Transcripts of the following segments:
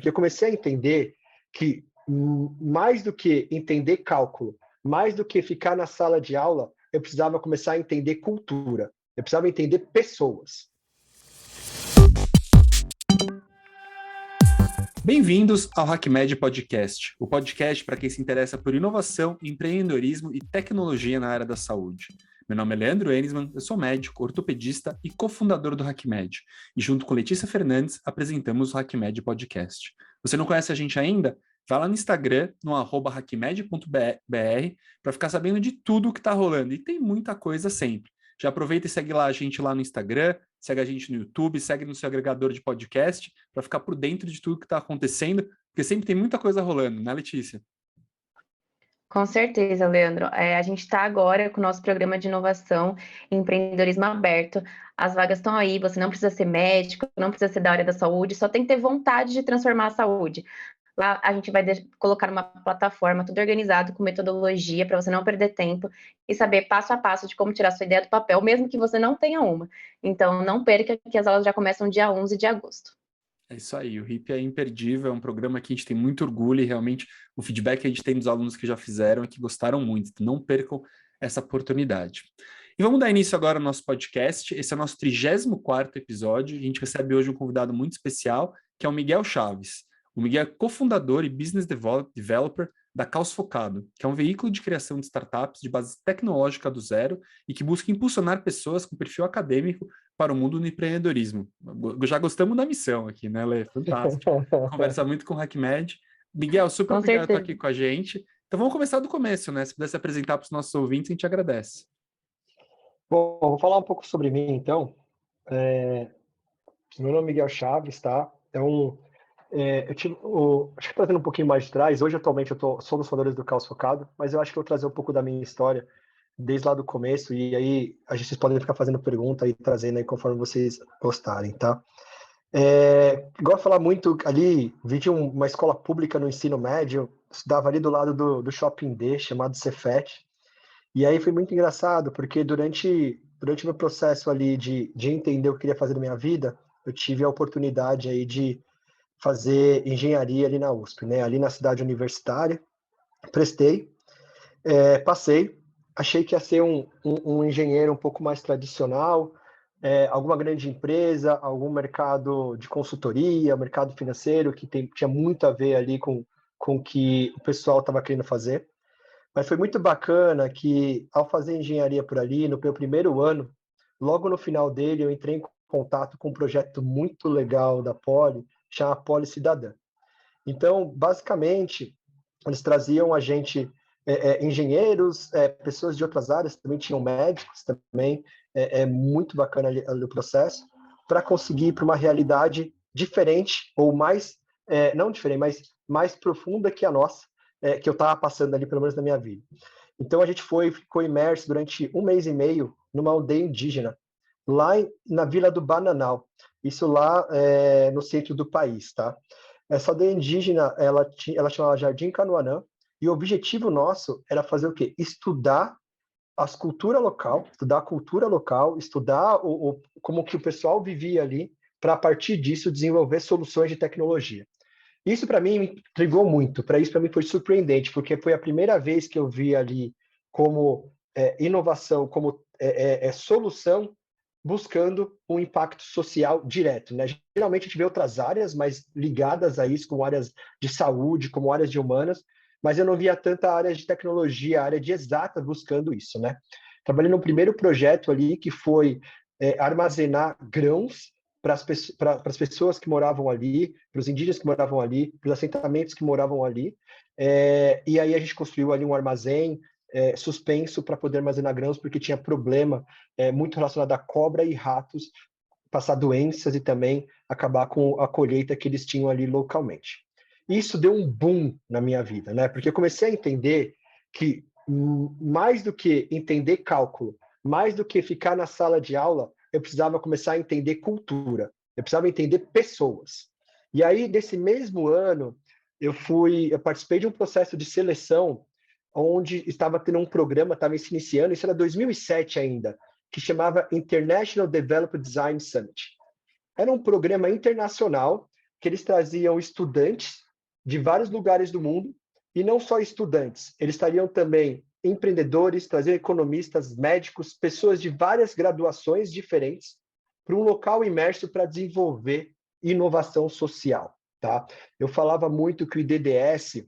Porque eu comecei a entender que mais do que entender cálculo, mais do que ficar na sala de aula, eu precisava começar a entender cultura. Eu precisava entender pessoas. Bem-vindos ao HackMed Podcast, o podcast para quem se interessa por inovação, empreendedorismo e tecnologia na área da saúde. Meu nome é Leandro Enisman, eu sou médico, ortopedista e cofundador do HackMed. E junto com Letícia Fernandes, apresentamos o HackMed Podcast. Você não conhece a gente ainda? Vai lá no Instagram, no @hackmed.br, para ficar sabendo de tudo o que está rolando. E tem muita coisa sempre. Já aproveita e segue lá a gente lá no Instagram, segue a gente no YouTube, segue no seu agregador de podcast, para ficar por dentro de tudo que está acontecendo, porque sempre tem muita coisa rolando, né, Letícia? Com certeza, Leandro. A gente está agora com o nosso programa de inovação e empreendedorismo aberto. As vagas estão aí, você não precisa ser médico, não precisa ser da área da saúde, só tem que ter vontade de transformar a saúde. Lá a gente vai colocar numa plataforma tudo organizado, com metodologia, para você não perder tempo e saber passo a passo de como tirar sua ideia do papel, mesmo que você não tenha uma. Então, não perca que as aulas já começam dia 11 de agosto. É isso aí, o HIP é imperdível, é um programa que a gente tem muito orgulho e realmente o feedback que a gente tem dos alunos que já fizeram é que gostaram muito, então não percam essa oportunidade. E vamos dar início agora ao nosso podcast, esse é o nosso 34º episódio, a gente recebe hoje um convidado muito especial, que é o Miguel Chaves. O Miguel é cofundador e business developer da Caos Focado, que é um veículo de criação de startups de base tecnológica do zero e que busca impulsionar pessoas com perfil acadêmico para o mundo do empreendedorismo. Já gostamos da missão aqui, né, Lê? Fantástico. Conversa muito com o HackMed. Miguel, super obrigado por estar aqui com a gente. Então vamos começar do começo, né? Se pudesse apresentar para os nossos ouvintes, a gente agradece. Bom, vou falar um pouco sobre mim, então. Meu nome é Miguel Chaves, tá? Acho que trazendo um pouquinho mais de trás, hoje atualmente sou um dos fundadores do Caos Focado, mas eu acho que eu vou trazer um pouco da minha história desde lá do começo, e aí vocês podem ficar fazendo pergunta e trazendo aí conforme vocês gostarem, tá? Igual a falar muito ali, vim de uma escola pública no ensino médio, estudava ali do lado do Shopping D, chamado Cefet, e aí foi muito engraçado, porque durante o meu processo ali de entender o que eu queria fazer na minha vida, eu tive a oportunidade aí de fazer engenharia ali na USP, né? Ali na cidade universitária, prestei, passei, achei que ia ser um engenheiro um pouco mais tradicional, alguma grande empresa, algum mercado de consultoria, mercado financeiro, que tinha muito a ver ali com o que o pessoal estava querendo fazer. Mas foi muito bacana que, ao fazer engenharia por ali, no meu primeiro ano, logo no final dele, eu entrei em contato com um projeto muito legal da Poli, chama Poli Cidadã. Então, basicamente, eles traziam a gente, engenheiros, pessoas de outras áreas, também tinham médicos também, muito bacana ali o processo, para conseguir ir para uma realidade diferente, ou mais, não diferente, mas mais profunda que a nossa, que eu estava passando ali, pelo menos na minha vida. Então, a gente ficou imerso durante 1 mês e meio numa aldeia indígena, lá na Vila do Bananal, isso lá no centro do país, tá? Essa aldeia indígena, ela chamava Jardim Canoanã, e o objetivo nosso era fazer o quê? Estudar a cultura local, estudar como que o pessoal vivia ali, para a partir disso desenvolver soluções de tecnologia. Isso para mim me intrigou muito, isso para mim foi surpreendente, porque foi a primeira vez que eu vi ali como inovação, como solução, buscando um impacto social direto, né? Geralmente a gente vê outras áreas mais ligadas a isso, como áreas de saúde, como áreas de humanas, mas eu não via tanta área de tecnologia, área de exata buscando isso, né? Trabalhei no primeiro projeto ali, que foi armazenar grãos para as pessoas que moravam ali, para os indígenas que moravam ali, para os assentamentos que moravam ali, e aí a gente construiu ali um armazém suspenso para poder armazenar grãos, porque tinha problema muito relacionado a cobra e ratos, passar doenças e também acabar com a colheita que eles tinham ali localmente. Isso deu um boom na minha vida, né? Porque eu comecei a entender que mais do que entender cálculo, mais do que ficar na sala de aula, eu precisava começar a entender cultura, eu precisava entender pessoas. E aí, nesse mesmo ano, eu participei de um processo de seleção onde estava tendo um programa, estava se iniciando, isso era 2007 ainda, que chamava International Developer Design Summit. Era um programa internacional que eles traziam estudantes de vários lugares do mundo, e não só estudantes, eles trariam também empreendedores, traziam economistas, médicos, pessoas de várias graduações diferentes para um local imerso para desenvolver inovação social, tá? Eu falava muito que o IDDS,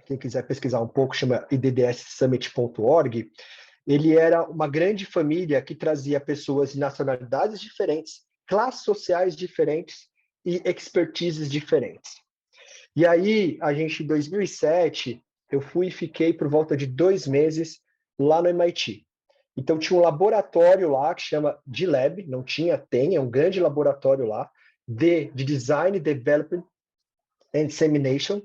quem quiser pesquisar um pouco, chama iddssummit.org, ele era uma grande família que trazia pessoas de nacionalidades diferentes, classes sociais diferentes e expertises diferentes. E aí, a gente, em 2007, eu fui e fiquei por volta de 2 meses lá no MIT. Então, tinha um laboratório lá que chama D-Lab, não tinha, tem, é um grande laboratório lá, de Design, Development and Dissemination,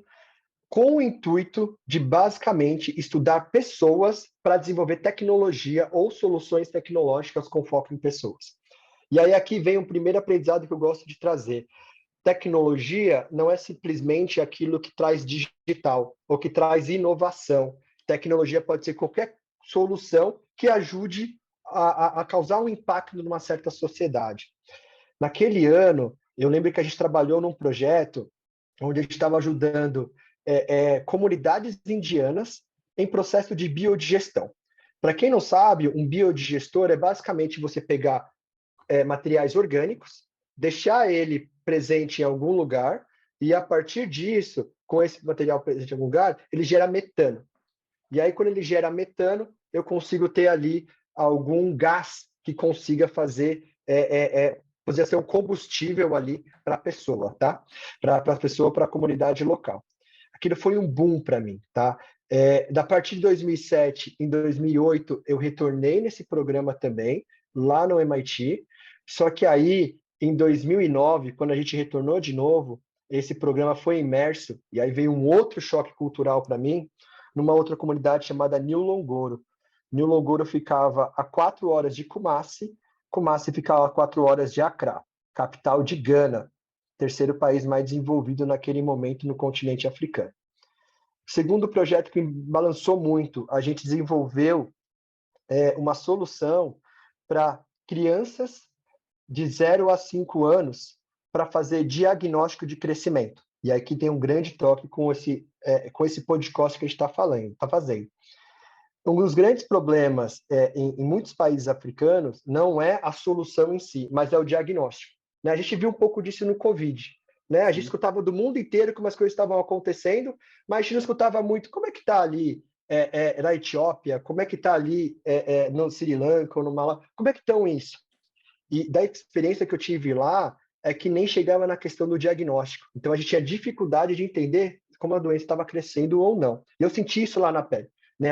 com o intuito de, basicamente, estudar pessoas para desenvolver tecnologia ou soluções tecnológicas com foco em pessoas. E aí aqui vem um primeiro aprendizado que eu gosto de trazer. Tecnologia não é simplesmente aquilo que traz digital ou que traz inovação. Tecnologia pode ser qualquer solução que ajude a causar um impacto numa certa sociedade. Naquele ano, eu lembro que a gente trabalhou num projeto onde a gente estava ajudando comunidades indianas em processo de biodigestão. Para quem não sabe, um biodigestor é basicamente você pegar materiais orgânicos, deixar ele presente em algum lugar, e a partir disso, com esse material presente em algum lugar, ele gera metano. E aí, quando ele gera metano, eu consigo ter ali algum gás que consiga fazer ser um combustível ali para a pessoa, tá? Para a pessoa, para a comunidade local. Aquilo foi um boom para mim, tá? Da partir de 2007, em 2008, eu retornei nesse programa também, lá no MIT, só que aí, em 2009, quando a gente retornou de novo, esse programa foi imerso, e aí veio um outro choque cultural para mim, numa outra comunidade chamada New Longoro. New Longoro ficava a 4 horas de Kumasi, Kumasi ficava a 4 horas de Accra, capital de Gana, terceiro país mais desenvolvido naquele momento no continente africano. Segundo projeto que me balançou muito, a gente desenvolveu uma solução para crianças de 0 a 5 anos para fazer diagnóstico de crescimento. E aqui tem um grande toque com esse podcast que a gente está fazendo. Um dos grandes problemas em muitos países africanos não é a solução em si, mas é o diagnóstico. Né? A gente viu um pouco disso no Covid. Né? A gente escutava do mundo inteiro como as coisas estavam acontecendo, mas a gente não escutava muito como é que está ali na Etiópia, como é que está ali no Sri Lanka, ou no Malawi, como é que estão isso? E da experiência que eu tive lá, é que nem chegava na questão do diagnóstico. Então, a gente tinha dificuldade de entender como a doença estava crescendo ou não. E eu senti isso lá na pele. Né?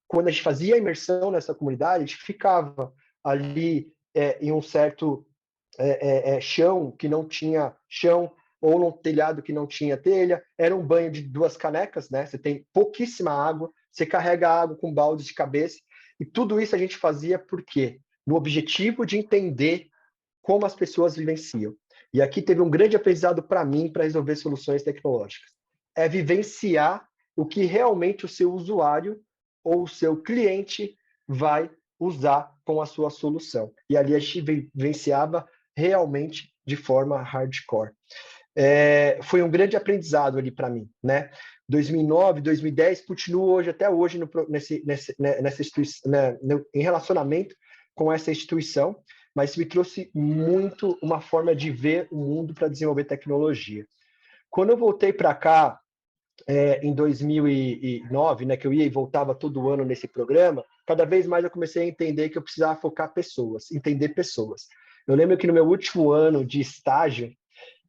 Quando a gente fazia a imersão nessa comunidade, a gente ficava ali em um certo chão que não tinha chão, ou num telhado que não tinha telha. Era um banho de 2 canecas, né? Você tem pouquíssima água, você carrega água com baldes de cabeça, e tudo isso a gente fazia por quê? No objetivo de entender como as pessoas vivenciam. E aqui teve um grande aprendizado para mim para resolver soluções tecnológicas. É vivenciar o que realmente o seu usuário ou o seu cliente vai usar com a sua solução. E ali a gente vivenciava realmente de forma hardcore. Foi um grande aprendizado ali para mim, né? 2009, 2010, continuo hoje, até hoje, nessa instituição, né, em relacionamento com essa instituição, mas me trouxe muito uma forma de ver o mundo para desenvolver tecnologia. Quando eu voltei para cá, em 2009, né, que eu ia e voltava todo ano nesse programa, cada vez mais eu comecei a entender que eu precisava focar pessoas, entender pessoas. Eu lembro que no meu último ano de estágio,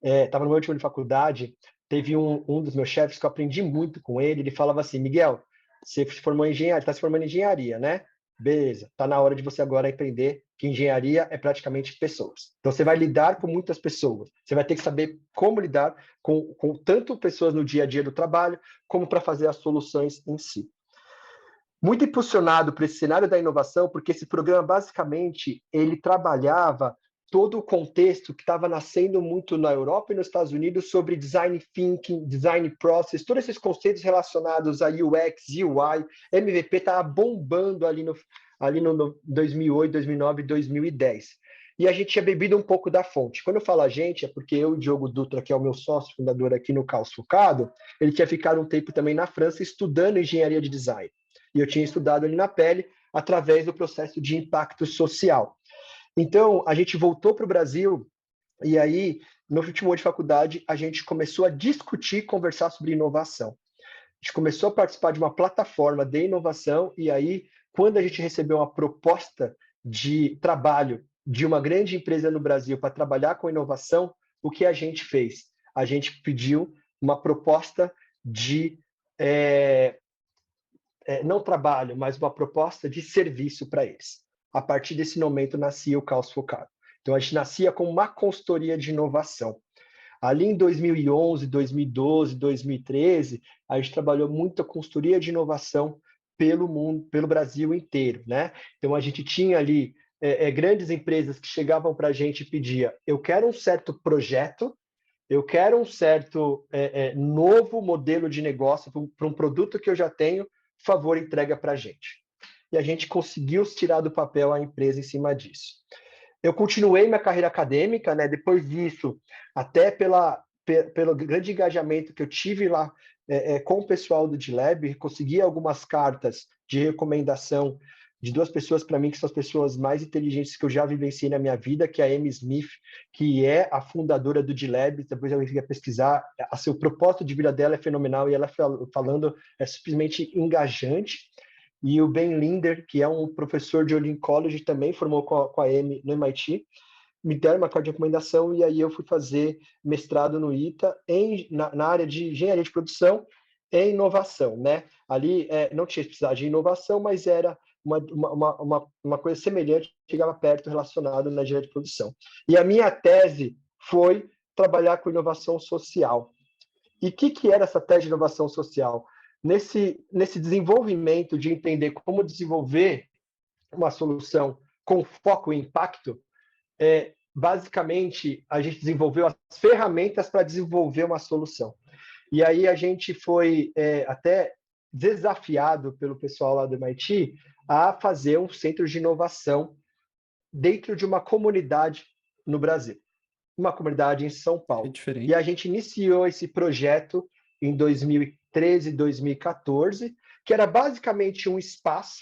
estava no meu último ano de faculdade, teve um dos meus chefes que eu aprendi muito com ele, ele falava assim, Miguel, você se formou em engenharia, está se formando em engenharia, né? Beleza, está na hora de você agora aprender que engenharia é praticamente pessoas. Então, você vai lidar com muitas pessoas. Você vai ter que saber como lidar com tanto pessoas no dia a dia do trabalho, como para fazer as soluções em si. Muito impulsionado por esse cenário da inovação, porque esse programa, basicamente, ele trabalhava todo o contexto que estava nascendo muito na Europa e nos Estados Unidos sobre design thinking, design process, todos esses conceitos relacionados a UX, UI, MVP estava bombando ali no 2008, 2009, 2010. e a gente tinha bebido um pouco da fonte. Quando eu falo a gente, é porque eu e o Diogo Dutra, que é o meu sócio fundador aqui no Caos Focado, ele tinha ficado um tempo também na França estudando engenharia de design. E eu tinha estudado ali na pele através do processo de impacto social. Então, a gente voltou para o Brasil e aí, no último ano de faculdade, a gente começou a discutir, conversar sobre inovação. A gente começou a participar de uma plataforma de inovação e aí, quando a gente recebeu uma proposta de trabalho de uma grande empresa no Brasil para trabalhar com inovação, o que a gente fez? A gente pediu uma proposta de não trabalho, mas uma proposta de serviço para eles. A partir desse momento nascia o Caos Focado. Então a gente nascia com uma consultoria de inovação. Ali em 2011, 2012, 2013, a gente trabalhou muito a consultoria de inovação pelo mundo, pelo Brasil inteiro, né? Então a gente tinha ali grandes empresas que chegavam para a gente e pedia: eu quero um certo projeto, eu quero um certo novo modelo de negócio para um produto que eu já tenho, por favor, entrega para a gente. E a gente conseguiu tirar do papel a empresa em cima disso. Eu continuei minha carreira acadêmica, né? Depois disso, até pelo grande engajamento que eu tive lá com o pessoal do D-Lab, consegui algumas cartas de recomendação de duas pessoas, para mim, que são as pessoas mais inteligentes que eu já vivenciei na minha vida, que é a Amy Smith, que é a fundadora do D-Lab. Depois eu ia pesquisar, o propósito de vida dela é fenomenal, e ela falando é simplesmente engajante. E o Ben Linder, que é um professor de Olin College, também formou com a Amy no MIT, me deram uma carta de recomendação, e aí eu fui fazer mestrado no ITA na área de engenharia de produção e inovação, né? Ali não tinha especialidade de inovação, mas era uma coisa semelhante, chegava perto relacionado na engenharia de produção. E a minha tese foi trabalhar com inovação social. E o que era essa tese de inovação social? Nesse desenvolvimento de entender como desenvolver uma solução com foco em impacto, basicamente, a gente desenvolveu as ferramentas para desenvolver uma solução. E aí a gente foi até desafiado pelo pessoal lá do MIT a fazer um centro de inovação dentro de uma comunidade no Brasil, uma comunidade em São Paulo. E a gente iniciou esse projeto em 2013, 2014, que era basicamente um espaço,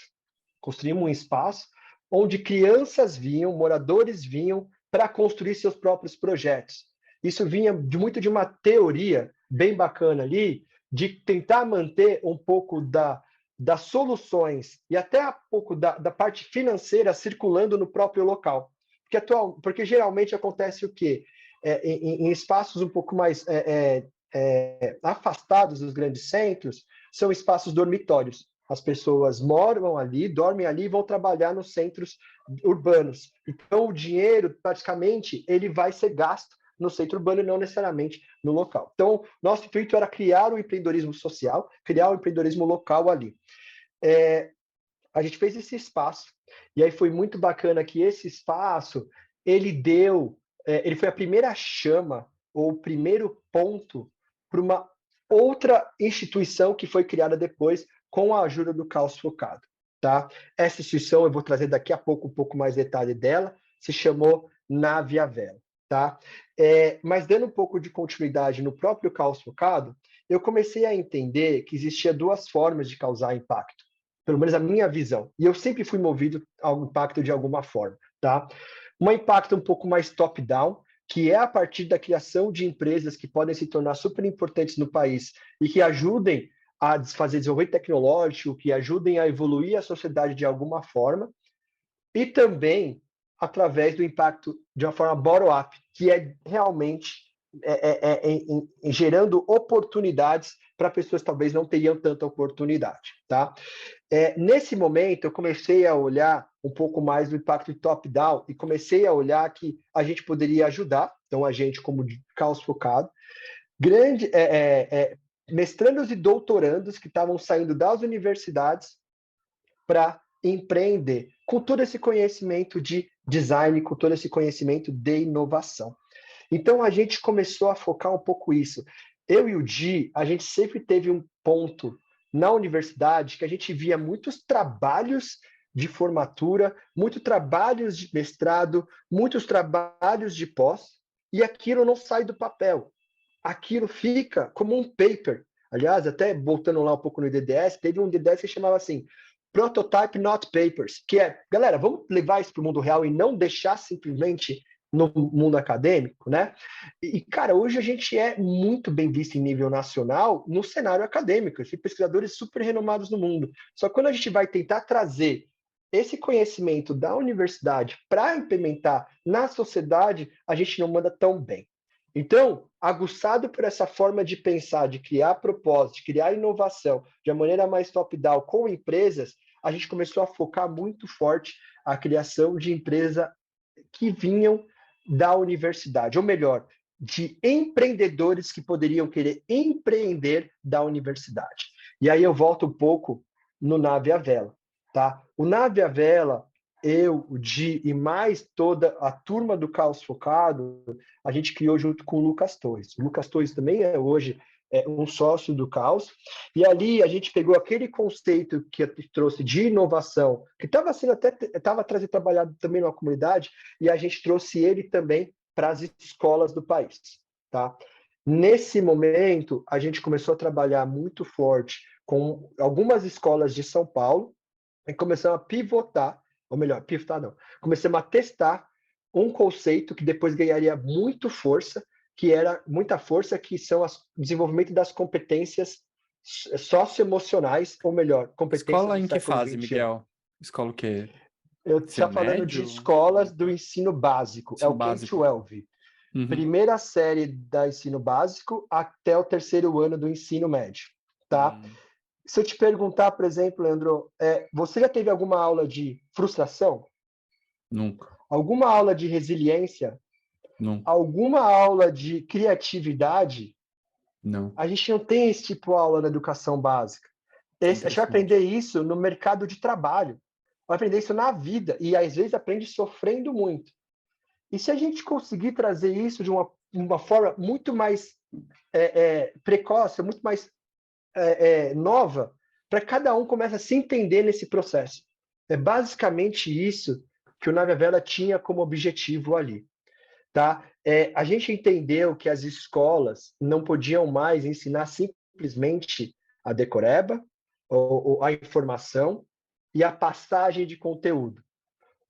construímos um espaço, onde crianças vinham, moradores vinham para construir seus próprios projetos. Isso vinha muito de uma teoria bem bacana ali, de tentar manter um pouco das soluções e até um pouco da parte financeira circulando no próprio local. Porque geralmente acontece o quê? Em espaços um pouco mais afastados dos grandes centros, são espaços dormitórios. As pessoas moram ali, dormem ali e vão trabalhar nos centros urbanos. Então, o dinheiro, praticamente, ele vai ser gasto no centro urbano e não necessariamente no local. Então, nosso intuito era criar o empreendedorismo social, criar o empreendedorismo local ali. A gente fez esse espaço, e aí foi muito bacana que esse espaço, ele foi a primeira chama, ou o primeiro ponto para uma outra instituição que foi criada depois com a ajuda do Caos Focado, tá? Essa instituição, eu vou trazer daqui a pouco um pouco mais detalhe dela, se chamou Naviavela, tá? Mas dando um pouco de continuidade no próprio Caos Focado, eu comecei a entender que existia duas formas de causar impacto, pelo menos a minha visão, e eu sempre fui movido ao impacto de alguma forma, tá? Um impacto um pouco mais top-down, que é a partir da criação de empresas que podem se tornar super importantes no país e que ajudem a fazer desenvolvimento tecnológico, que ajudem a evoluir a sociedade de alguma forma, e também através do impacto de uma forma bottom-up, que é realmente gerando oportunidades para pessoas que talvez não teriam tanta oportunidade, tá? Nesse momento, eu comecei a olhar um pouco mais do impacto de top-down e comecei a olhar que a gente poderia ajudar, então a gente como Caos Focado, mestrandos e doutorandos que estavam saindo das universidades para empreender, com todo esse conhecimento de design, com todo esse conhecimento de inovação. Então, a gente começou a focar um pouco isso. Eu e o Di, a gente sempre teve um ponto na universidade que a gente via muitos trabalhos de formatura, muitos trabalhos de mestrado, muitos trabalhos de pós, e aquilo não sai do papel. Aquilo fica como um paper. Aliás, até voltando lá um pouco no DDS, teve um DDS que chamava assim, Prototype Not Papers, que é, galera, vamos levar isso para o mundo real e não deixar simplesmente no mundo acadêmico, né? E, cara, hoje a gente é muito bem visto em nível nacional no cenário acadêmico, tem pesquisadores super renomados no mundo. Só que quando a gente vai tentar trazer esse conhecimento da universidade para implementar na sociedade, a gente não manda tão bem. Então, aguçado por essa forma de pensar, de criar propósito, de criar inovação de uma maneira mais top-down com empresas, a gente começou a focar muito forte a criação de empresas que vinham da universidade, ou melhor, de empreendedores que poderiam querer empreender da universidade. E aí eu volto um pouco no Nave à Vela, tá? O Nave à Vela, eu, o Di e mais toda a turma do Caos Focado, a gente criou junto com o Lucas Torres. O Lucas Torres também é hoje um sócio do Caos, e ali a gente pegou aquele conceito que eu trouxe de inovação, que estava sendo estava trabalhado também numa comunidade, e a gente trouxe ele também para as escolas do país, tá? Nesse momento, a gente começou a trabalhar muito forte com algumas escolas de São Paulo, e começamos a pivotar, ou melhor, pivotar não, começamos a testar um conceito que depois ganharia muita força, que são o desenvolvimento das competências socioemocionais, ou melhor, competências Escola do em que século fase, XXI. Miguel? Escola o quê? Eu estou falando de escolas do ensino básico, ensino é o básico. K-12. Primeira série do ensino básico até o terceiro ano do ensino médio, tá? Se eu te perguntar, por exemplo, Leandro, você já teve alguma aula de frustração? Nunca. Alguma aula de resiliência? Nunca. Alguma aula de criatividade? Não. A gente não tem esse tipo de aula na educação básica. A gente vai aprender isso no mercado de trabalho. Vai aprender isso na vida. E, às vezes, aprende sofrendo muito. E se a gente conseguir trazer isso de uma forma muito mais precoce, muito mais nova, para cada um começa a se entender nesse processo. É basicamente isso que o Nave à Vela tinha como objetivo ali. Tá? A gente entendeu que as escolas não podiam mais ensinar simplesmente a decoreba, ou a informação e a passagem de conteúdo.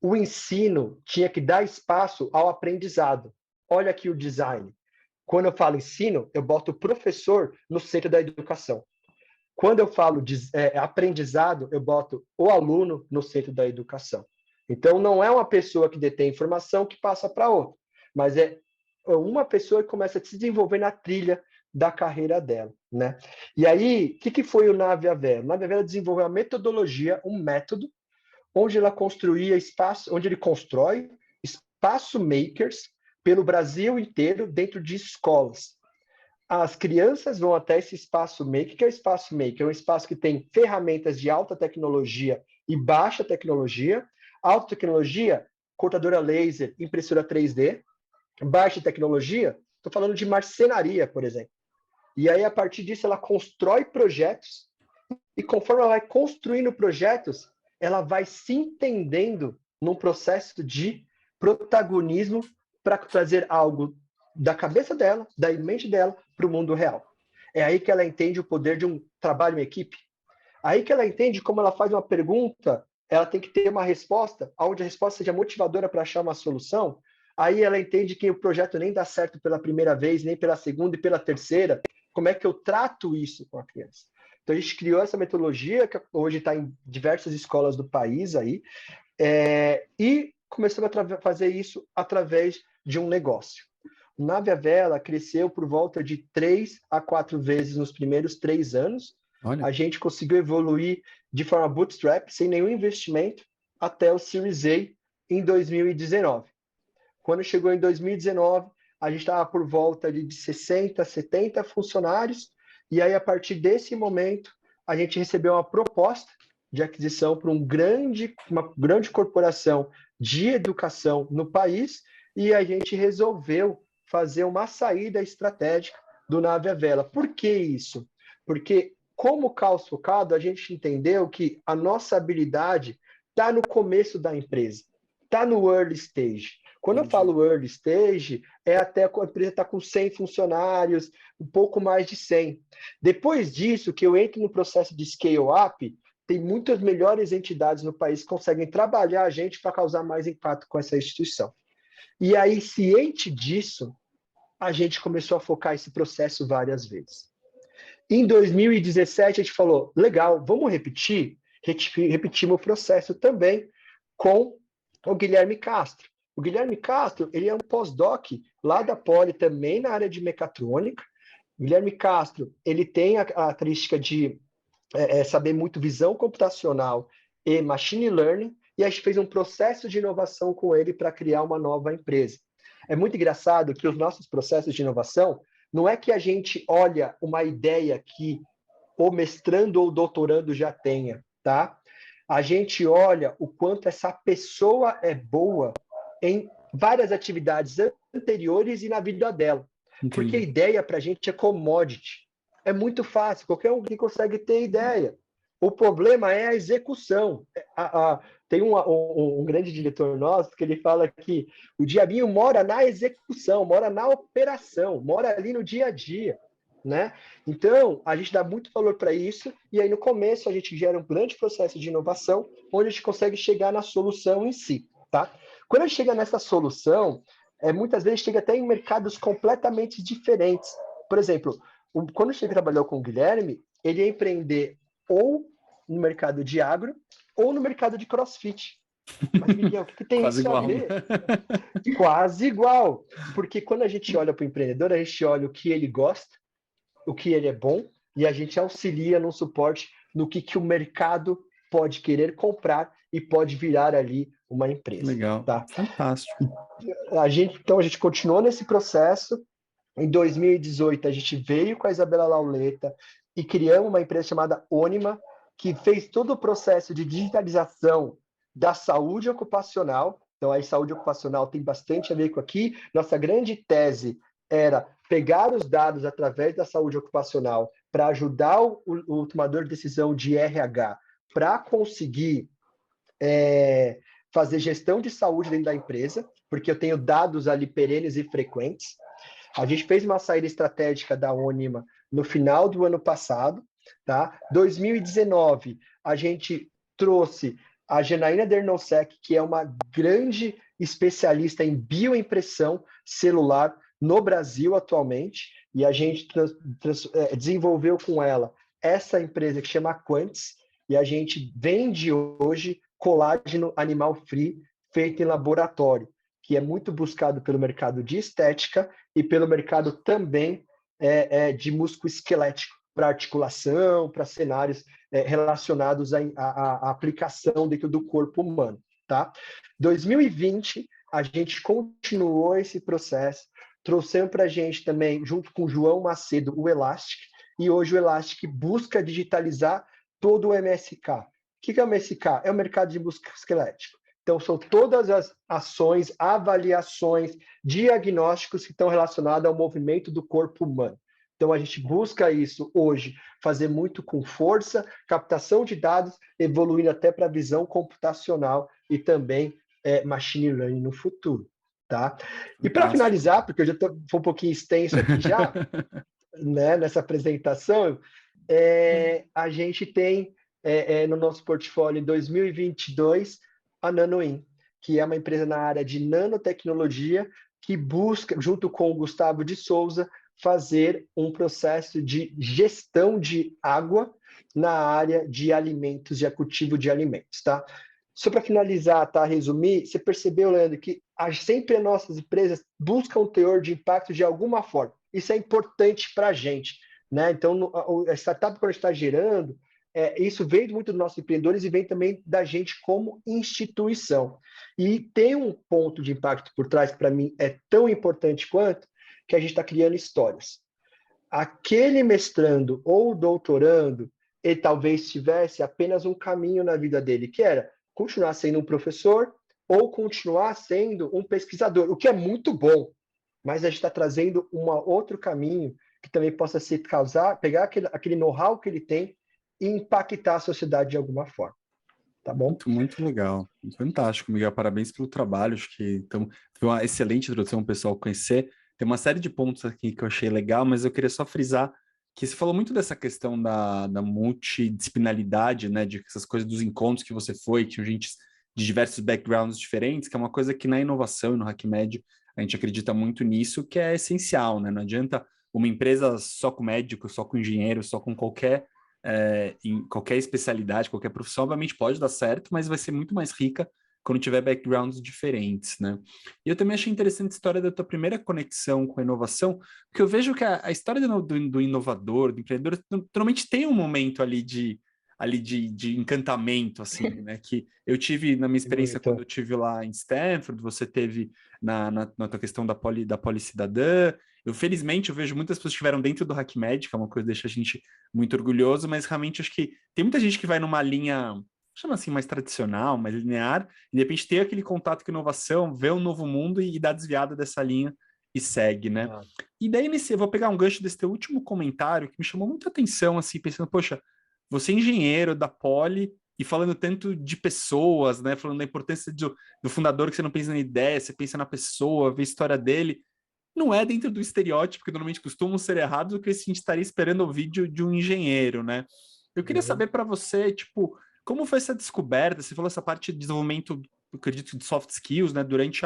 O ensino tinha que dar espaço ao aprendizado. Olha aqui o design. Quando eu falo ensino, eu boto o professor no centro da educação. Quando eu falo de aprendizado, eu boto o aluno no centro da educação. Então, não é uma pessoa que detém informação que passa para outra, mas é uma pessoa que começa a se desenvolver na trilha da carreira dela, né? E aí, o que foi o Nave à Vela? O Nave à Vela desenvolveu uma metodologia, um método, onde onde ele constrói espaço makers pelo Brasil inteiro dentro de escolas. As crianças vão até esse espaço maker. O que é o espaço maker? É um espaço que tem ferramentas de alta tecnologia e baixa tecnologia. Alta tecnologia, cortadora laser, impressora 3D. Baixa tecnologia, estou falando de marcenaria, por exemplo. E aí, a partir disso, ela constrói projetos, e conforme ela vai construindo projetos, ela vai se entendendo num processo de protagonismo para trazer algo da cabeça dela, da mente dela, para o mundo real. É aí que ela entende o poder de um trabalho em equipe. Aí que ela entende como ela faz uma pergunta, ela tem que ter uma resposta, onde a resposta seja motivadora para achar uma solução. Aí ela entende que o projeto nem dá certo pela primeira vez, nem pela segunda e pela terceira. Como é que eu trato isso com a criança? Então a gente criou essa metodologia, que hoje está em diversas escolas do país aí, e começamos a fazer isso através de um negócio. O Nave à Vela cresceu por volta de 3 a 4 vezes nos primeiros 3 anos. Olha. A gente conseguiu evoluir de forma bootstrap, sem nenhum investimento, até o Series A em 2019. Quando chegou em 2019, a gente estava por volta de 60, 70 funcionários, e aí, a partir desse momento, a gente recebeu uma proposta de aquisição para uma grande corporação de educação no país, e a gente resolveu fazer uma saída estratégica do Nave à Vela. Por que isso? Porque, como Caos Focado, a gente entendeu que a nossa habilidade está no começo da empresa, está no early stage. Quando eu falo early stage, é até a empresa está com 100 funcionários, um pouco mais de 100. Depois disso, que eu entro no processo de scale-up, tem muitas melhores entidades no país que conseguem trabalhar a gente para causar mais impacto com essa instituição. E aí, ciente disso, a gente começou a focar esse processo várias vezes. Em 2017, a gente falou, legal, vamos repetir? Repetimos o processo também com o Guilherme Castro. O Guilherme Castro, ele é um pós-doc lá da Poli, também na área de mecatrônica. O Guilherme Castro, ele tem a característica de saber muito visão computacional e machine learning, e a gente fez um processo de inovação com ele para criar uma nova empresa. É muito engraçado que os nossos processos de inovação, não é que a gente olha uma ideia que o mestrando ou doutorando já tenha, tá? A gente olha o quanto essa pessoa é boa em várias atividades anteriores e na vida dela. Entendi. Porque a ideia para a gente é commodity. É muito fácil, qualquer um que consegue ter ideia. O problema é a execução. Tem um grande diretor nosso que ele fala que o diabinho mora na execução, mora na operação, mora ali no dia a dia, né? Então, a gente dá muito valor para isso, e aí no começo a gente gera um grande processo de inovação, onde a gente consegue chegar na solução em si, tá? Quando a gente chega nessa solução, muitas vezes chega até em mercados completamente diferentes. Por exemplo, quando a gente trabalhou com o Guilherme, ele ia empreender ou no mercado de agro ou no mercado de crossfit. Mas, Miguel, o que tem Quase isso igual. a ver? Quase igual. Porque quando a gente olha para o empreendedor, a gente olha o que ele gosta, o que ele é bom, e a gente auxilia no suporte no que o mercado pode querer comprar e pode virar ali uma empresa. Legal, tá? Fantástico. Então, a gente continuou nesse processo. Em 2018, a gente veio com a Isabela Lauleta e criamos uma empresa chamada Ônima, que fez todo o processo de digitalização da saúde ocupacional. Então, a saúde ocupacional tem bastante a ver com aqui. Nossa grande tese era pegar os dados através da saúde ocupacional para ajudar o tomador de decisão de RH para conseguir fazer gestão de saúde dentro da empresa, porque eu tenho dados ali perenes e frequentes. A gente fez uma saída estratégica da Ônima no final do ano passado, tá? 2019, a gente trouxe a Janaína Dernosec, que é uma grande especialista em bioimpressão celular no Brasil atualmente, e a gente desenvolveu com ela essa empresa que chama Quantis, e a gente vende hoje colágeno animal free feito em laboratório, que é muito buscado pelo mercado de estética e pelo mercado também de músculo esquelético, para articulação, para cenários relacionados à aplicação dentro do corpo humano. Tá? 2020, a gente continuou esse processo, trouxemos para a gente também, junto com o João Macedo, o Elastic, e hoje o Elastic busca digitalizar todo o MSK. O que é o MSK? É o mercado de músculo esquelético. Então, são todas as ações, avaliações, diagnósticos que estão relacionados ao movimento do corpo humano. Então, a gente busca isso hoje, fazer muito com força, captação de dados, evoluindo até para a visão computacional e também machine learning no futuro. Tá? E para finalizar, porque eu já estou um pouquinho extenso aqui já, né, nessa apresentação, a gente tem no nosso portfólio em 2022 a Nanoin, que é uma empresa na área de nanotecnologia que busca, junto com o Gustavo de Souza, fazer um processo de gestão de água na área de alimentos, de cultivo de alimentos, tá? Só para finalizar, tá? Resumir, você percebeu, Leandro, que sempre as nossas empresas buscam um teor de impacto de alguma forma. Isso é importante para a gente, né? Então, a startup, quando a gente está gerando, isso vem muito dos nossos empreendedores e vem também da gente como instituição. E tem um ponto de impacto por trás, que para mim é tão importante quanto, que a gente está criando histórias. Aquele mestrando ou doutorando, ele talvez tivesse apenas um caminho na vida dele, que era continuar sendo um professor ou continuar sendo um pesquisador, o que é muito bom, mas a gente está trazendo um outro caminho que também possa se pegar aquele know-how que ele tem e impactar a sociedade de alguma forma. tá bom? Muito, muito legal. Fantástico, Miguel. Parabéns pelo trabalho. Acho que foi uma excelente introdução para o pessoal conhecer. Tem uma série de pontos aqui que eu achei legal, mas eu queria só frisar que você falou muito dessa questão da multidisciplinaridade, né? De essas coisas dos encontros que você foi, que tinha gente de diversos backgrounds diferentes, que é uma coisa que na inovação e no HackMed a gente acredita muito nisso, que é essencial, né? Não adianta uma empresa só com médico, só com engenheiro, só com em qualquer especialidade, qualquer profissão, obviamente pode dar certo, mas vai ser muito mais rica quando tiver backgrounds diferentes, né? E eu também achei interessante a história da tua primeira conexão com a inovação, porque eu vejo que a história do inovador, do empreendedor, normalmente tem um momento ali de encantamento, assim, né? Que eu tive na minha experiência quando eu tive lá em Stanford, você teve na tua questão da Policidadã. Felizmente, eu vejo muitas pessoas que estiveram dentro do HackMed, que é uma coisa que deixa a gente muito orgulhoso, mas realmente acho que tem muita gente que vai numa linha, chama assim, mais tradicional, mais linear, e de repente ter aquele contato com inovação, vê um novo mundo e dá desviada dessa linha e segue, né? E daí, eu vou pegar um gancho desse teu último comentário, que me chamou muita atenção, assim, pensando, poxa, você é engenheiro da Poli e falando tanto de pessoas, né? Falando da importância do fundador, que você não pensa na ideia, você pensa na pessoa, vê a história dele. Não é dentro do estereótipo, que normalmente costumam ser errados, o que a gente estaria esperando o vídeo de um engenheiro, né? Eu queria saber para você, tipo, como foi essa descoberta? Você falou essa parte de desenvolvimento, eu acredito, de soft skills, né? Durante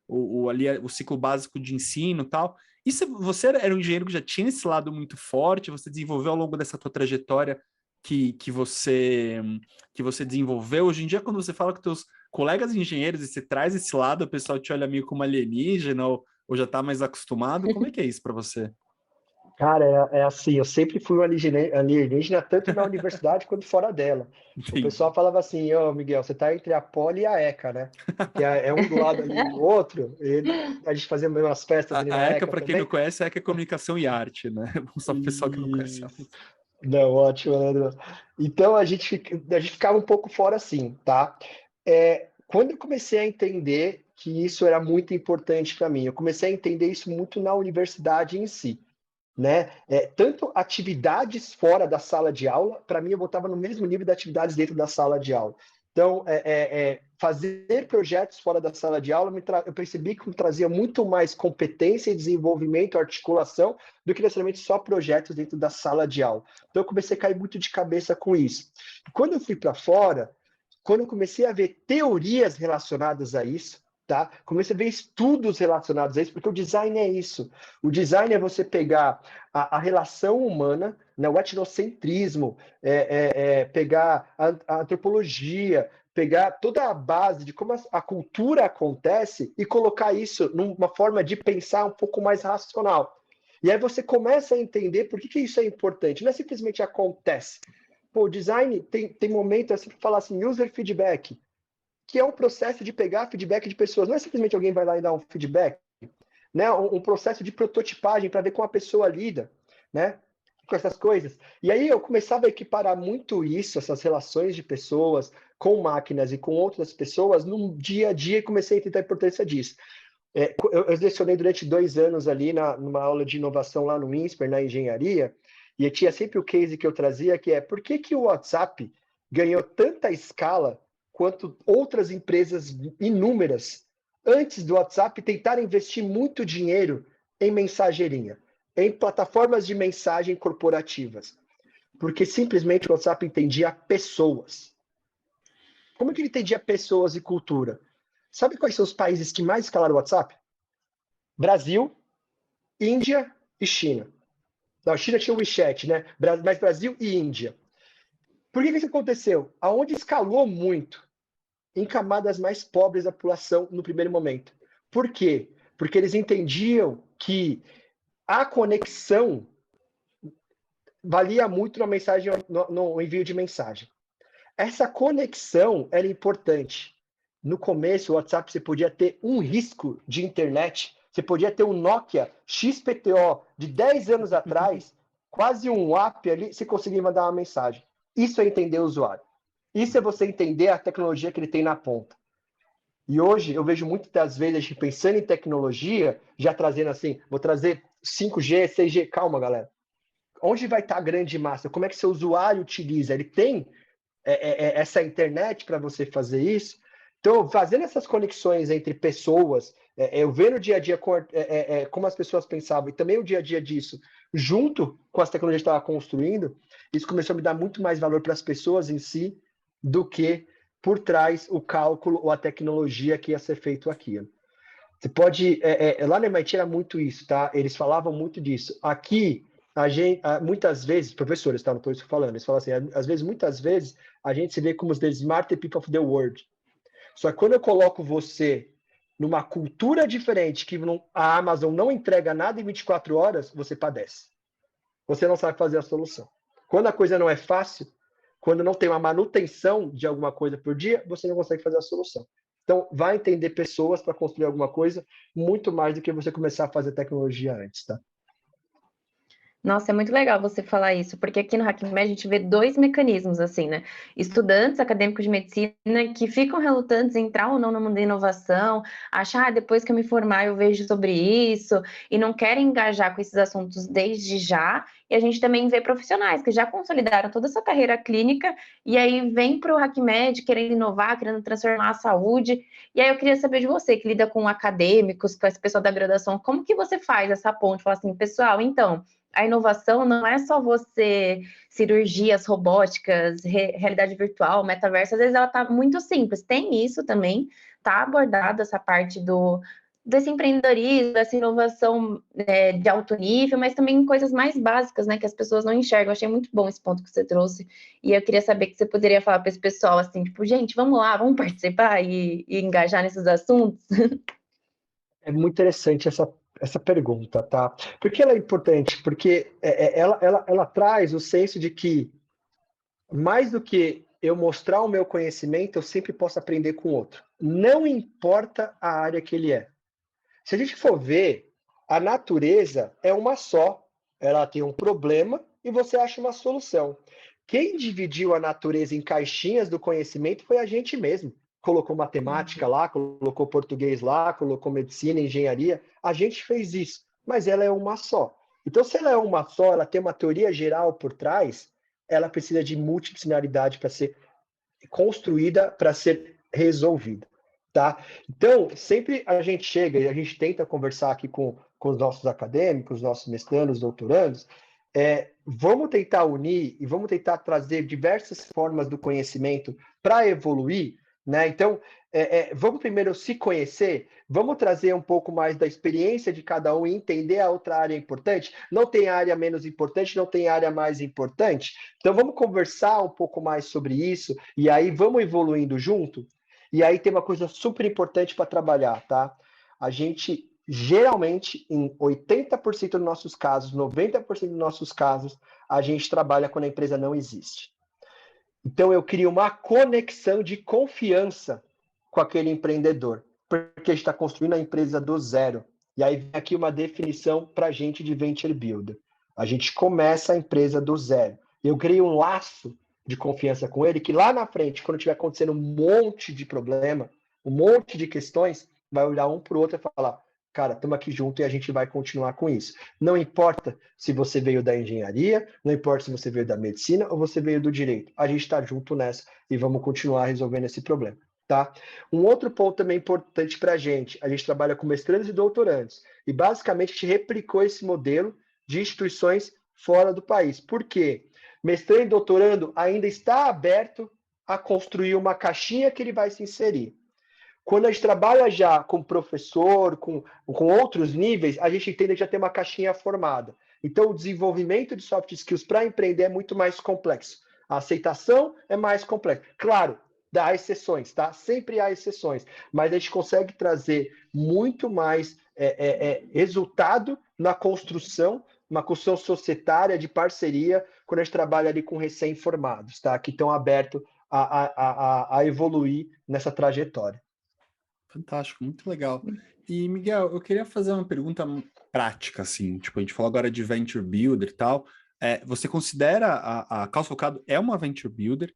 o ciclo básico de ensino e tal. E você era um engenheiro que já tinha esse lado muito forte, você desenvolveu ao longo dessa tua trajetória que você desenvolveu. Hoje em dia, quando você fala com teus colegas engenheiros e você traz esse lado, o pessoal te olha meio como alienígena ou já está mais acostumado? Como é que é isso para você? Cara, é assim, eu sempre fui um alienígena, tanto na universidade quanto fora dela. O pessoal falava assim, ô Miguel, você tá entre a Poli e a ECA, né? Que é um do lado ali do outro, a gente fazia umas festas ali na a ECA, ECA para quem também. não conhece, a ECA é Comunicação e Arte, né? Só para o pessoal que não conhece. Não, ótimo, Leandro. Então a gente ficava um pouco fora assim, tá? Quando eu comecei a entender que isso era muito importante para mim, eu comecei a entender isso muito na universidade em si, né? Tanto atividades fora da sala de aula, para mim eu botava no mesmo nível de atividades dentro da sala de aula. Então, fazer projetos fora da sala de aula, eu percebi que me trazia muito mais competência e desenvolvimento, articulação, do que necessariamente só projetos dentro da sala de aula. Então, eu comecei a cair muito de cabeça com isso. E quando eu fui para fora, quando eu comecei a ver teorias relacionadas a isso, tá? Comecei a ver estudos relacionados a isso, porque o design é isso. O design é você pegar a relação humana, né, o etnocentrismo, pegar a antropologia, pegar toda a base de como a cultura acontece e colocar isso numa forma de pensar um pouco mais racional. E aí você começa a entender por que isso é importante. Não é simplesmente acontece. Pô, o design tem momento, assim, para falar assim, user feedback, que é um processo de pegar feedback de pessoas. Não é simplesmente alguém vai lá e dar um feedback, né? Um processo de prototipagem para ver como a pessoa lida, né? Com essas coisas. E aí eu começava a equiparar muito isso, essas relações de pessoas com máquinas e com outras pessoas no dia a dia, e comecei a entender a importância disso. Eu lecionei durante 2 anos ali numa aula de inovação lá no INSPER, na engenharia, e tinha sempre o case que eu trazia, que é por que o WhatsApp ganhou tanta escala quanto outras empresas inúmeras, antes do WhatsApp, tentaram investir muito dinheiro em mensageria, em plataformas de mensagem corporativas. Porque simplesmente o WhatsApp entendia pessoas. Como que ele entendia pessoas e cultura? Sabe quais são os países que mais escalaram o WhatsApp? Brasil, Índia e China. Não, a China tinha o WeChat, né? Mas Brasil e Índia. Por que isso aconteceu? Aonde escalou muito? Em camadas mais pobres da população no primeiro momento. Por quê? Porque eles entendiam que a conexão valia muito na mensagem, no envio de mensagem. Essa conexão era importante. No começo, o WhatsApp, você podia ter um risco de internet, você podia ter um Nokia XPTO de 10 anos atrás, quase um app ali, você conseguia mandar uma mensagem. Isso é entender o usuário. Isso é você entender a tecnologia que ele tem na ponta. E hoje eu vejo muitas das vezes a gente pensando em tecnologia, já trazendo assim, vou trazer 5G, 6G, calma, galera. Onde vai estar a grande massa? Como é que seu usuário utiliza? Ele tem essa internet para você fazer isso. Então, fazendo essas conexões entre pessoas, eu vendo o dia a dia como as pessoas pensavam, e também o dia a dia disso, junto com as tecnologias que eu estava construindo, isso começou a me dar muito mais valor para as pessoas em si, do que por trás o cálculo ou a tecnologia que ia ser feito aquilo. Você pode... lá na MIT era muito isso, tá? Eles falavam muito disso. Aqui, muitas vezes, professores, tá? Não estou isso falando, eles falam assim, muitas vezes, a gente se vê como os the smart people of the world. Só que quando eu coloco você numa cultura diferente, que a Amazon não entrega nada em 24 horas, você padece. Você não sabe fazer a solução. Quando a coisa não é fácil, quando não tem uma manutenção de alguma coisa por dia, você não consegue fazer a solução. Então, vai entender pessoas para construir alguma coisa muito mais do que você começar a fazer tecnologia antes, tá? Nossa, é muito legal você falar isso, porque aqui no HackMed a gente vê dois mecanismos, assim, né? Estudantes acadêmicos de medicina que ficam relutantes em entrar ou não no mundo da inovação, achar, depois que eu me formar eu vejo sobre isso, e não querem engajar com esses assuntos desde já. E a gente também vê profissionais que já consolidaram toda essa carreira clínica, e aí vem para o HackMed querendo inovar, querendo transformar a saúde. E aí eu queria saber de você, que lida com acadêmicos, com esse pessoal da graduação, como que você faz essa ponte? Fala assim, pessoal, então... A inovação não é só você, cirurgias robóticas, realidade virtual, metaverso, às vezes ela está muito simples. Tem isso também, está abordada essa parte desse empreendedorismo, dessa inovação de alto nível, mas também coisas mais básicas, né, que as pessoas não enxergam. Eu achei muito bom esse ponto que você trouxe, e eu queria saber que você poderia falar para esse pessoal, assim, tipo, gente, vamos lá, vamos participar e engajar nesses assuntos. É muito interessante essa pergunta, tá? Por que ela é importante? Porque ela traz o senso de que, mais do que eu mostrar o meu conhecimento, eu sempre posso aprender com outro. Não importa a área que ele é. Se a gente for ver, a natureza é uma só. Ela tem um problema e você acha uma solução. Quem dividiu a natureza em caixinhas do conhecimento foi a gente mesmo. Colocou matemática lá, colocou português lá, colocou medicina, engenharia. A gente fez isso, mas ela é uma só. Então, se ela é uma só, ela tem uma teoria geral por trás, ela precisa de multidisciplinaridade para ser construída, para ser resolvida. Tá? Então, sempre a gente chega e a gente tenta conversar aqui com os nossos acadêmicos, nossos mestrandos, doutorandos, vamos tentar unir e vamos tentar trazer diversas formas do conhecimento para evoluir, né? Então, vamos primeiro se conhecer, vamos trazer um pouco mais da experiência de cada um e entender a outra área importante. Não tem área menos importante, não tem área mais importante. Então, vamos conversar um pouco mais sobre isso e aí vamos evoluindo junto. E aí tem uma coisa super importante para trabalhar, tá? A gente, geralmente, em 80% dos nossos casos, 90% dos nossos casos, a gente trabalha quando a empresa não existe. Então, eu crio uma conexão de confiança com aquele empreendedor, porque a gente está construindo a empresa do zero. E aí vem aqui uma definição para a gente de Venture Builder. A gente começa a empresa do zero. Eu crio um laço de confiança com ele, que lá na frente, quando tiver acontecendo um monte de problema, um monte de questões, vai olhar um para o outro e falar, cara, estamos aqui junto e a gente vai continuar com isso. Não importa se você veio da engenharia, não importa se você veio da medicina ou você veio do direito. A gente está junto nessa e vamos continuar resolvendo esse problema. Tá? Um outro ponto também importante para a gente trabalha com mestrandos e doutorandos, e basicamente a gente replicou esse modelo de instituições fora do país. Por quê? Mestrando e doutorando ainda está aberto a construir uma caixinha que ele vai se inserir. Quando a gente trabalha já com professor, com outros níveis, a gente entende que já tem uma caixinha formada. Então, o desenvolvimento de soft skills para empreender é muito mais complexo. A aceitação é mais complexa. Claro, há exceções, tá? Sempre há exceções. Mas a gente consegue trazer muito mais resultado na construção, uma construção societária de parceria, quando a gente trabalha ali com recém-formados, tá? Que estão abertos a evoluir nessa trajetória. Fantástico, muito legal. E, Miguel, eu queria fazer uma pergunta prática, assim, tipo, a gente falou agora de Venture Builder e tal. Você considera a Caos Focado é uma Venture Builder?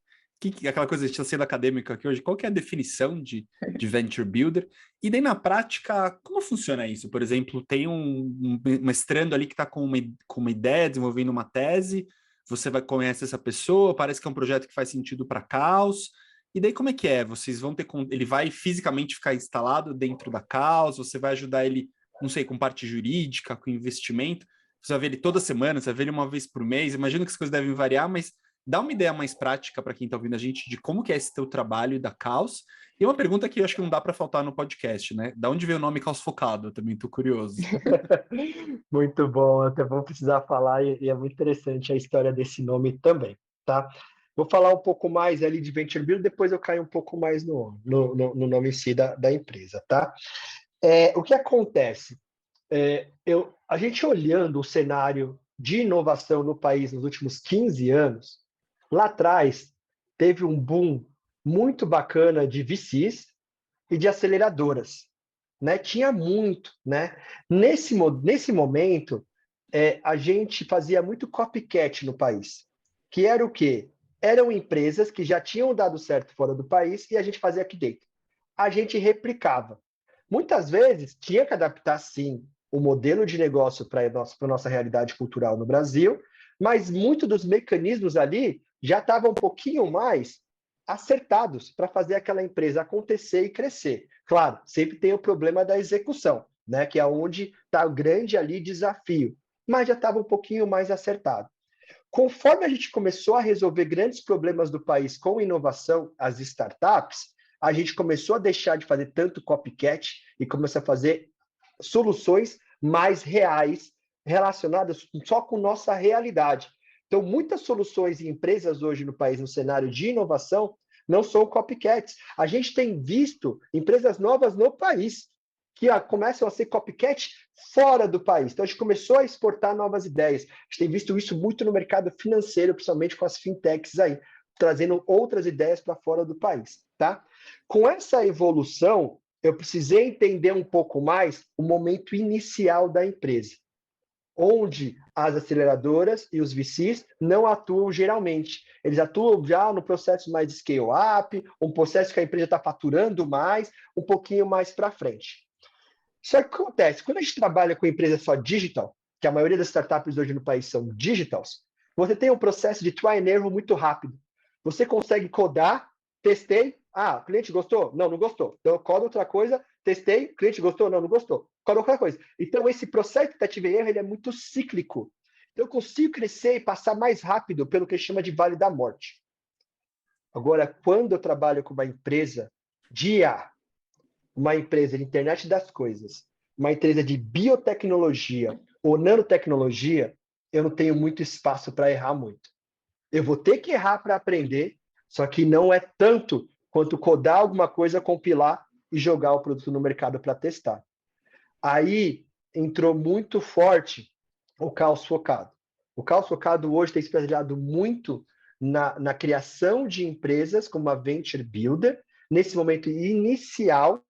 Aquela coisa de ser acadêmica aqui hoje, qual que é a definição de Venture Builder? E daí, na prática, como funciona isso? Por exemplo, tem um mestrando ali que está com uma ideia, desenvolvendo uma tese, você vai conhecer essa pessoa, parece que é um projeto que faz sentido para Caos. E daí como é que é? Vocês vão ter ele vai fisicamente ficar instalado dentro da Caos, você vai ajudar ele, não sei, com parte jurídica, com investimento. Você vai ver ele toda semana, você vai ver ele uma vez por mês. Imagino que as coisas devem variar, mas dá uma ideia mais prática para quem está ouvindo a gente de como que é esse teu trabalho da Caos. E uma pergunta que eu acho que não dá para faltar no podcast, né? Da onde veio o nome Caos Focado? Eu também estou curioso. Muito bom, até vou precisar falar, e é muito interessante a história desse nome também, tá? Vou falar um pouco mais ali de Venture Builder, depois eu caio um pouco mais no nome em si da empresa, tá? O que acontece? A gente olhando o cenário de inovação no país nos últimos 15 anos, lá atrás teve um boom muito bacana de VCs e de aceleradoras, né? Tinha muito, né? Nesse momento, a gente fazia muito copycat no país, que era o quê? Eram empresas que já tinham dado certo fora do país e a gente fazia aqui dentro. A gente replicava. Muitas vezes, tinha que adaptar, sim, o modelo de negócio para a nossa realidade cultural no Brasil, mas muitos dos mecanismos ali já estavam um pouquinho mais acertados para fazer aquela empresa acontecer e crescer. Claro, sempre tem o problema da execução, né, que é onde está o grande ali desafio, mas já estava um pouquinho mais acertado. Conforme a gente começou a resolver grandes problemas do país com inovação, as startups, a gente começou a deixar de fazer tanto copycat e começou a fazer soluções mais reais, relacionadas só com nossa realidade. Então, muitas soluções e empresas hoje no país, no cenário de inovação, não são copycats. A gente tem visto empresas novas no país que começam a ser copycat fora do país. Então, a gente começou a exportar novas ideias. A gente tem visto isso muito no mercado financeiro, principalmente com as fintechs aí, trazendo outras ideias para fora do país, tá? Com essa evolução, eu precisei entender um pouco mais o momento inicial da empresa, onde as aceleradoras e os VCs não atuam geralmente. Eles atuam já no processo mais de scale-up, um processo que a empresa está faturando mais, um pouquinho mais para frente. Só que acontece, quando a gente trabalha com empresa só digital, que a maioria das startups hoje no país são digitals, você tem um processo de try and error muito rápido. Você consegue codar, testei, o cliente gostou? Não, não gostou. Então, eu codo outra coisa, testei, cliente gostou? Não, não gostou. Codo outra coisa. Então, esse processo de tentativa e erro, ele é muito cíclico. Então, eu consigo crescer e passar mais rápido pelo que chama de vale da morte. Agora, quando eu trabalho com uma empresa de IA, uma empresa de internet das coisas, uma empresa de biotecnologia ou nanotecnologia, eu não tenho muito espaço para errar muito. Eu vou ter que errar para aprender, só que não é tanto quanto codar alguma coisa, compilar e jogar o produto no mercado para testar. Aí entrou muito forte o Caos Focado. O Caos Focado hoje tem se especializado muito na criação de empresas como a Venture Builder, nesse momento inicial,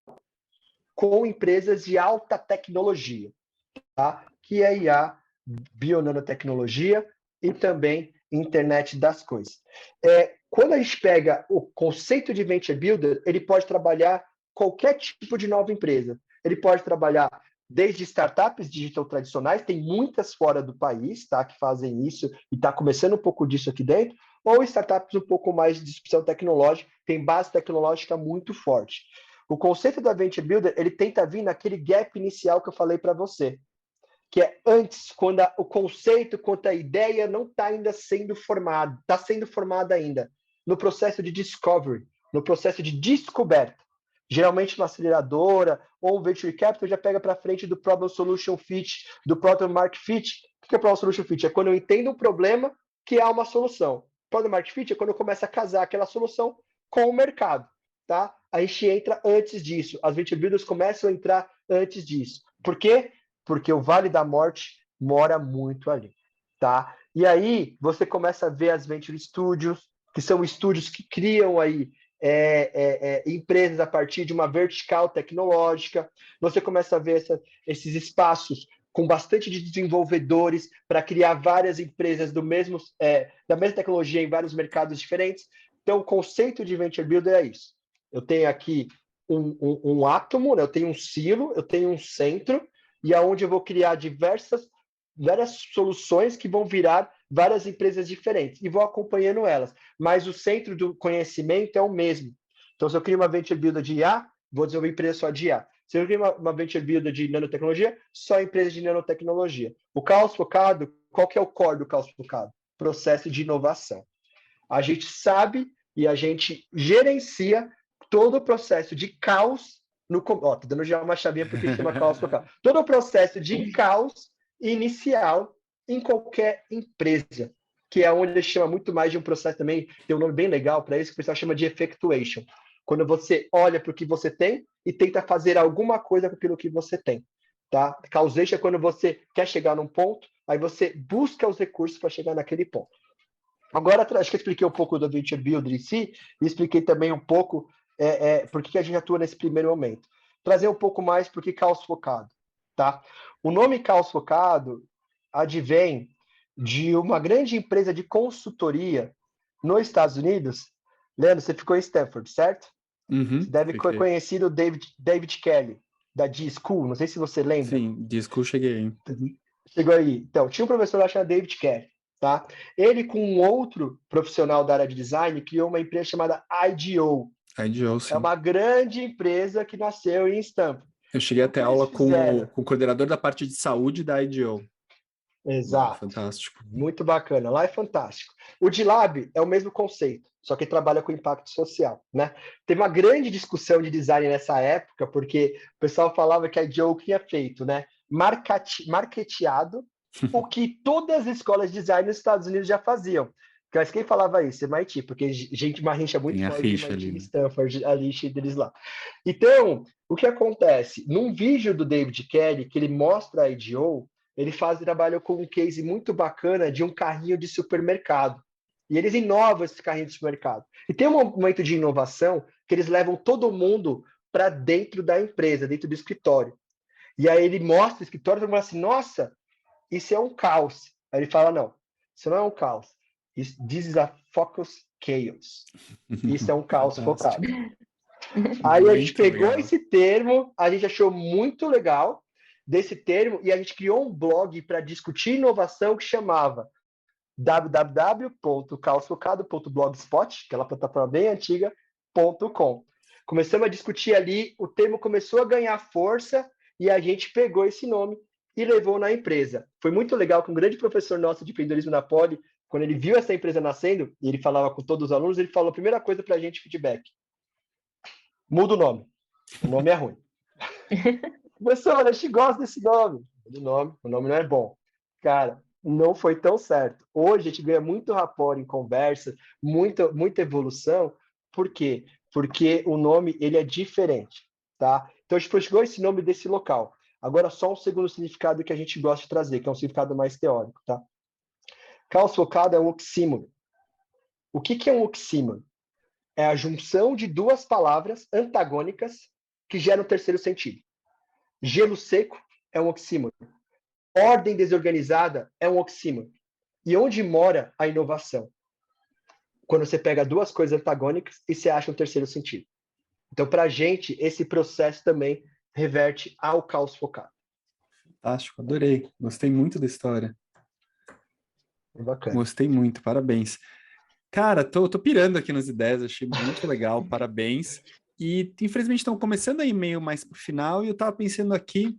com empresas de alta tecnologia, tá? Que é IA, bionanotecnologia e também internet das coisas. Quando a gente pega o conceito de Venture Builder, ele pode trabalhar qualquer tipo de nova empresa. Ele pode trabalhar desde startups digital tradicionais, tem muitas fora do país, tá, que fazem isso, e está começando um pouco disso aqui dentro, ou startups um pouco mais de disrupção tecnológica, tem base tecnológica muito forte. O conceito da Venture Builder, ele tenta vir naquele gap inicial que eu falei para você, que é antes, quando o conceito, quanto a ideia não está ainda sendo formado, está sendo formada ainda, no processo de discovery, no processo de descoberta. Geralmente uma aceleradora ou um venture capital já pega para frente do problem solution fit, do product market fit. O que é problem solution fit? É quando eu entendo um problema que há uma solução. Product market fit é quando eu começo a casar aquela solução com o mercado, tá? A gente entra antes disso. As venture builders começam a entrar antes disso. Por quê? Porque o Vale da Morte mora muito ali, tá? E aí você começa a ver as venture studios, que são estúdios que criam aí empresas a partir de uma vertical tecnológica. Você começa a ver esses espaços com bastante de desenvolvedores para criar várias empresas da mesma tecnologia em vários mercados diferentes. Então, o conceito de Venture Builder é isso. Eu tenho aqui um átomo, né? Eu tenho um silo, eu tenho um centro, e aonde eu vou criar várias soluções que vão virar várias empresas diferentes e vou acompanhando elas, mas o centro do conhecimento é o mesmo. Então, se eu crio uma venture builder de IA, vou desenvolver empresa só de IA. Se eu crio uma venture builder de nanotecnologia, só empresa de nanotecnologia. O Caos Focado, qual que é o core do Caos Focado? Processo de inovação. A gente sabe e a gente gerencia todo o processo de caos no... Ó, tô dando já uma chavinha porque se chama Caos Focado. Todo o processo de caos inicial em qualquer empresa, que é onde ele chama muito mais de um processo também, tem um nome bem legal para isso, que o pessoal chama de effectuation. Quando você olha para o que você tem e tenta fazer alguma coisa com aquilo que você tem. Tá? Causation é quando você quer chegar num ponto, aí você busca os recursos para chegar naquele ponto. Agora, acho que eu expliquei um pouco do Venture Builder em si, e expliquei também um pouco por que a gente atua nesse primeiro momento. Trazer um pouco mais por que Caos Focado. Tá? O nome Caos Focado advém de uma grande empresa de consultoria nos Estados Unidos. Leandro, você ficou em Stanford, certo? Uhum, você deve conhecer o David Kelly, da D-School, não sei se você lembra. Sim, D-School cheguei. Uhum. Chegou aí. Então, tinha um professor lá chamado David Kelly. Tá? Ele, com um outro profissional da área de design, criou uma empresa chamada IDEO. IDEO, sim. É uma grande empresa que nasceu em Stanford. Eu cheguei a ter aula com o coordenador da parte de saúde da IDEO. Exato. Fantástico. Muito bacana. Lá é fantástico. O D-Lab é o mesmo conceito, só que trabalha com impacto social, né? Teve uma grande discussão de design nessa época, porque o pessoal falava que a IDEO tinha feito, né? Marketeado o que todas as escolas de design nos Estados Unidos já faziam. Mas quem falava isso? MIT, porque uma rixa muito forte de MIT e Stanford, a rixa deles lá. Então, o que acontece? Num vídeo do David Kelly, que ele mostra a IDEO, ele trabalha com um case muito bacana de um carrinho de supermercado. E eles inovam esse carrinho de supermercado. E tem um momento de inovação que eles levam todo mundo para dentro da empresa, dentro do escritório. E aí ele mostra o escritório e todo mundo assim, nossa, isso é um caos. Aí ele fala, não, isso não é um caos. This is a focus chaos. Isso é um caos focado. Aí a gente pegou esse termo, a gente achou muito legal desse termo e a gente criou um blog para discutir inovação que chamava www.caosfocado.blogspot, aquela plataforma bem antiga.com. Começamos a discutir ali, o termo começou a ganhar força e a gente pegou esse nome e levou na empresa. Foi muito legal que um grande professor nosso de empreendedorismo na Poli, quando ele viu essa empresa nascendo, e ele falava com todos os alunos, ele falou a primeira coisa para a gente, feedback. Muda o nome é ruim. Professor, a gente gosta desse nome. O nome não é bom. Cara, não foi tão certo. Hoje a gente ganha muito rapport em conversa, muita evolução. Por quê? Porque o nome ele é diferente. Tá? Então a gente chegou esse nome desse local. Agora, só um segundo significado que a gente gosta de trazer, que é um significado mais teórico, tá? Caos focado é um oxímoro. O que é um oxímoro? É a junção de duas palavras antagônicas que geram um terceiro sentido. Gelo seco é um oxímoro. Ordem desorganizada é um oxímoro. E onde mora a inovação? Quando você pega duas coisas antagônicas e você acha um terceiro sentido. Então, para a gente, esse processo também reverte ao caos focado. Fantástico, adorei. Gostei muito da história. Bacana. Gostei muito, parabéns. Cara, tô pirando aqui nas ideias, achei muito legal, parabéns. E, infelizmente, estão começando aí meio mais pro final, e eu tava pensando aqui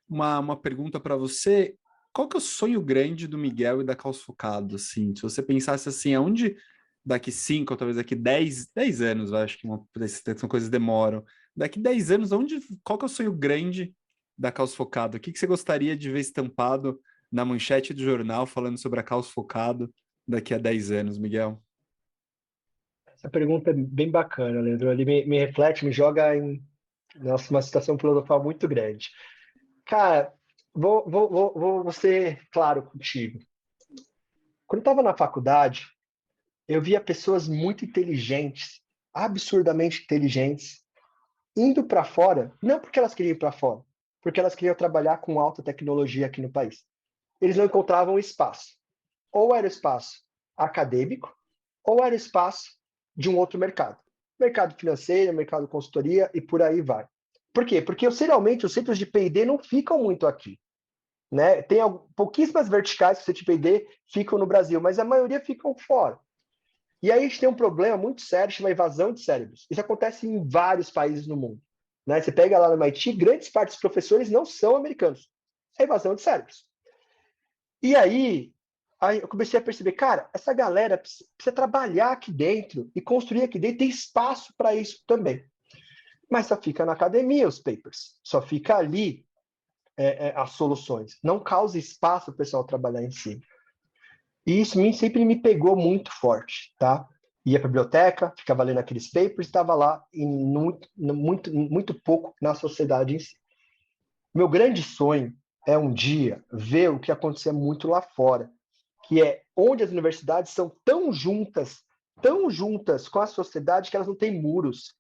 uma pergunta para você. Qual que é o sonho grande do Miguel e da Caos Focado, assim? Se você pensasse assim, aonde daqui 5 ou talvez daqui 10 anos, eu acho que são coisas que demoram. Daqui 10 anos, qual que é o sonho grande da Caos Focado? O que você gostaria de ver estampado na manchete do jornal falando sobre a Caos Focado daqui a 10 anos, Miguel? Essa pergunta é bem bacana, Leandro. Ele me reflete, me joga em uma situação filosofal muito grande. Cara, vou ser claro contigo. Quando eu estava na faculdade, eu via pessoas muito inteligentes, absurdamente inteligentes, indo para fora, não porque elas queriam ir para fora, porque elas queriam trabalhar com alta tecnologia aqui no país. Eles não encontravam espaço. Ou era espaço acadêmico, ou era espaço de um outro mercado. Mercado financeiro, mercado de consultoria e por aí vai. Por quê? Porque, geralmente, os centros de P&D não ficam muito aqui. né? Tem pouquíssimas verticais que o CTPD ficam no Brasil, mas a maioria ficam fora. E aí a gente tem um problema muito sério, chama evasão de cérebros. Isso acontece em vários países no mundo. Né? Você pega lá no MIT, grandes partes dos professores não são americanos. É evasão de cérebros. E aí eu comecei a perceber, cara, essa galera precisa trabalhar aqui dentro e construir aqui dentro, tem espaço para isso também. Mas só fica na academia os papers, só fica ali as soluções. Não causa espaço para o pessoal trabalhar em si. E isso sempre me pegou muito forte, tá? Ia para a biblioteca, ficava lendo aqueles papers, estava lá e muito pouco na sociedade em si. Meu grande sonho é um dia ver o que acontecia muito lá fora, que é onde as universidades são tão juntas com a sociedade que elas não têm muros.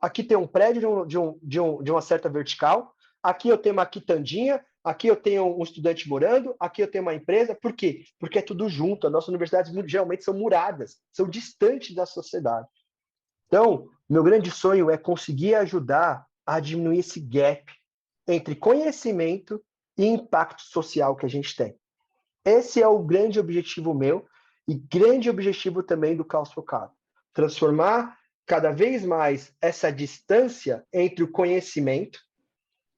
Aqui tem um prédio de uma certa vertical, aqui eu tenho uma quitandinha, aqui eu tenho um estudante morando, aqui eu tenho uma empresa. Por quê? Porque é tudo junto. As nossas universidades geralmente são muradas, são distantes da sociedade. Então, meu grande sonho é conseguir ajudar a diminuir esse gap entre conhecimento e impacto social que a gente tem. Esse é o grande objetivo meu e grande objetivo também do Caos Focado. Transformar cada vez mais essa distância entre o conhecimento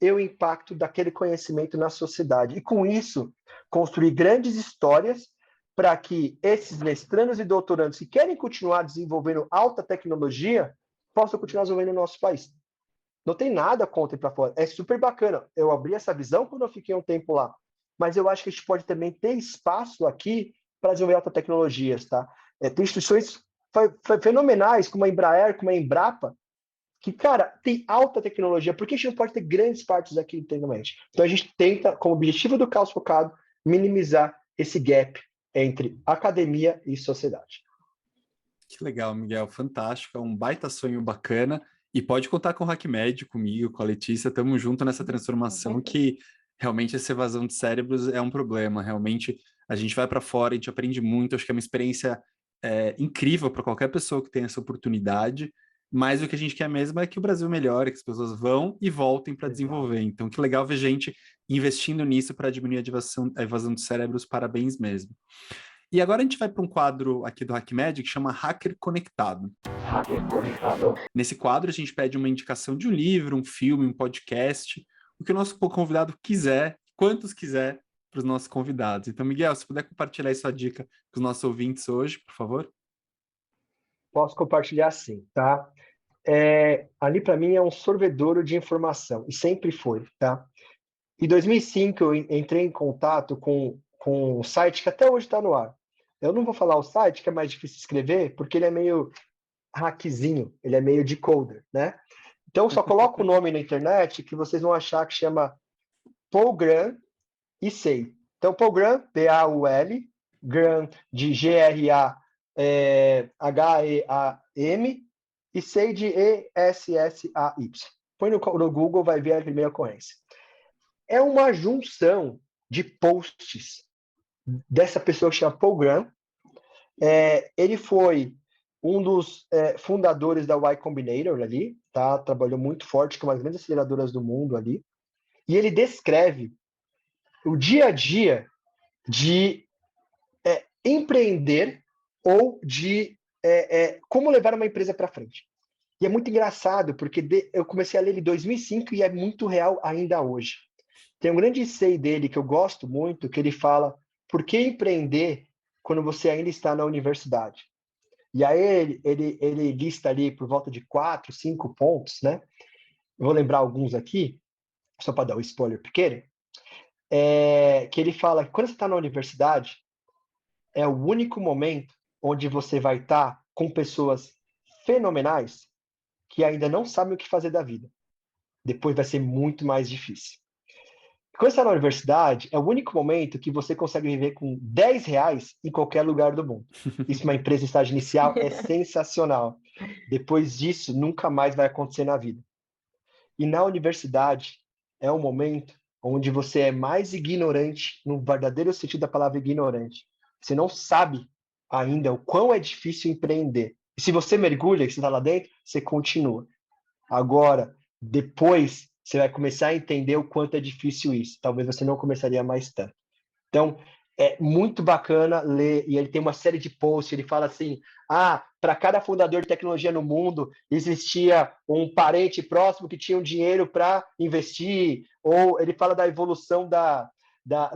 e o impacto daquele conhecimento na sociedade. E com isso, construir grandes histórias para que esses mestrandos e doutorandos que querem continuar desenvolvendo alta tecnologia possam continuar desenvolvendo no nosso país. Não tem nada contra ir para fora. É super bacana. Eu abri essa visão quando eu fiquei um tempo lá. Mas eu acho que a gente pode também ter espaço aqui para desenvolver alta tecnologias, tá? Tem instituições fenomenais, como a Embraer, como a Embrapa, que, cara, tem alta tecnologia. Por que a gente não pode ter grandes partes aqui internamente? Então a gente tenta, como objetivo do Caos Focado, minimizar esse gap entre academia e sociedade. Que legal, Miguel. Fantástico. É um baita sonho bacana. E pode contar com o HackMed, comigo, com a Letícia. Estamos juntos nessa transformação que realmente essa evasão de cérebros é um problema. Realmente a gente vai para fora, a gente aprende muito. Acho que é uma experiência incrível para qualquer pessoa que tenha essa oportunidade. Mas o que a gente quer mesmo é que o Brasil melhore, que as pessoas vão e voltem para desenvolver. Então, que legal ver gente investindo nisso para diminuir a evasão de cérebros. Parabéns mesmo. E agora a gente vai para um quadro aqui do HackMed que chama Hacker Conectado. Hacker Conectado. Nesse quadro a gente pede uma indicação de um livro, um filme, um podcast, o que o nosso convidado quiser, quantos quiser, para os nossos convidados. Então, Miguel, se puder compartilhar aí sua dica com os nossos ouvintes hoje, por favor. Posso compartilhar sim, tá? Ali para mim é um sorvedouro de informação, e sempre foi, tá? Em 2005 eu entrei em contato com um site que até hoje está no ar. Eu não vou falar o site, que é mais difícil de escrever, porque ele é meio hackzinho, ele é meio decoder, né? Então, só coloca o nome na internet que vocês vão achar que chama Paul e SEI. Então, Paul, P-A-U-L, Gram, de G-R-A-H-E-A-M, e SEI de E-S-S-A-Y. Põe no Google, vai ver a primeira ocorrência. É uma junção de posts dessa pessoa que chama Paul Graham. Ele foi um dos fundadores da Y Combinator ali, tá? Trabalhou muito forte com uma das grandes aceleradoras do mundo ali. E ele descreve o dia a dia de empreender ou de como levar uma empresa para frente. E é muito engraçado, porque eu comecei a ler ele em 2005 e é muito real ainda hoje. Tem um grande essay dele que eu gosto muito, que ele fala por que empreender quando você ainda está na universidade. E aí ele lista ali por volta de 4, 5 pontos, né? Eu vou lembrar alguns aqui, só para dar um spoiler pequeno, que ele fala que quando você está na universidade, é o único momento onde você vai estar com pessoas fenomenais que ainda não sabem o que fazer da vida. Depois vai ser muito mais difícil. Quando você está na universidade, é o único momento que você consegue viver com R$10 em qualquer lugar do mundo. Isso, uma empresa em estágio inicial, é sensacional. Depois disso, nunca mais vai acontecer na vida. E na universidade, é um momento onde você é mais ignorante, no verdadeiro sentido da palavra ignorante. Você não sabe ainda o quão é difícil empreender. E se você mergulha, que você está lá dentro, você continua. Agora, depois, você vai começar a entender o quanto é difícil isso. Talvez você não começaria mais tanto. Então, é muito bacana ler, e ele tem uma série de posts, ele fala assim, para cada fundador de tecnologia no mundo, existia um parente próximo que tinha um dinheiro para investir, ou ele fala da evolução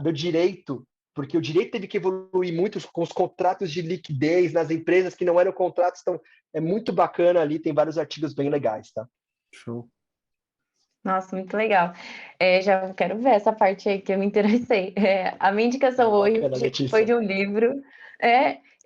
do direito, porque o direito teve que evoluir muito com os contratos de liquidez nas empresas que não eram contratos, então é muito bacana ali, tem vários artigos bem legais, tá? Show. Nossa, muito legal. Já quero ver essa parte aí que eu me interessei. A minha indicação hoje foi de um livro.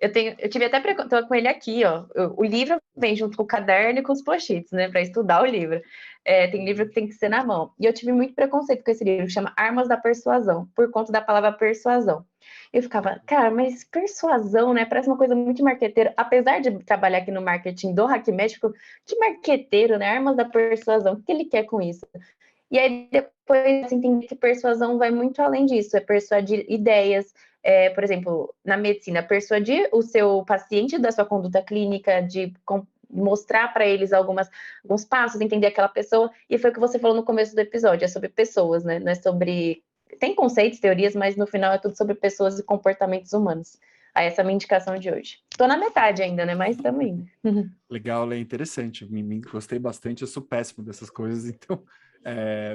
Eu tive até tô com ele aqui, ó. O livro vem junto com o caderno e com os post-its, né, para estudar o livro. Tem livro que tem que ser na mão. E eu tive muito preconceito com esse livro, que chama Armas da Persuasão, por conta da palavra persuasão. Eu ficava, cara, mas persuasão, né? Parece uma coisa muito marqueteira. Apesar de trabalhar aqui no marketing do HackMatch, que marqueteiro, né? Armas da persuasão, o que ele quer com isso? E aí depois assim, entendi que persuasão vai muito além disso, é persuadir ideias, por exemplo, na medicina, persuadir o seu paciente da sua conduta clínica, de mostrar para eles alguns passos, entender aquela pessoa, e foi o que você falou no começo do episódio, é sobre pessoas, né? Não é sobre... Tem conceitos, teorias, mas no final é tudo sobre pessoas e comportamentos humanos. Aí essa é a minha indicação de hoje. Tô na metade ainda, né? Mas estamos indo. Legal, é interessante. Gostei bastante, eu sou péssimo dessas coisas, então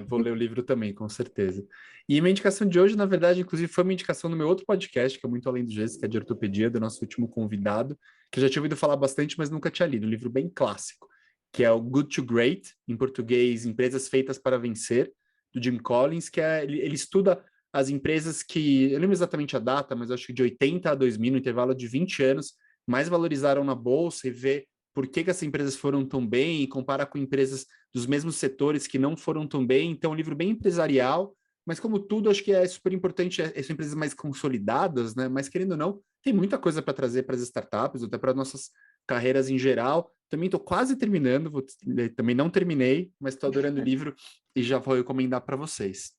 vou ler o livro também, com certeza. E minha indicação de hoje, na verdade, inclusive, foi uma indicação no meu outro podcast, que é Muito Além do Gesso, que é de ortopedia, do nosso último convidado, que eu já tinha ouvido falar bastante, mas nunca tinha lido. Um livro bem clássico, que é o Good to Great, em português, Empresas Feitas para Vencer, do Jim Collins, que ele estuda as empresas que, eu não lembro exatamente a data, mas acho que de 80 a 2000, no intervalo de 20 anos, mais valorizaram na bolsa, e vê por que essas empresas foram tão bem, e compara com empresas dos mesmos setores que não foram tão bem. Então, é um livro bem empresarial, mas como tudo, acho que é super importante, são empresas mais consolidadas, né? Mas querendo ou não, tem muita coisa para trazer para as startups, até para nossas carreiras em geral. Também estou quase terminando, também não terminei, mas estou adorando o livro e já vou recomendar para vocês.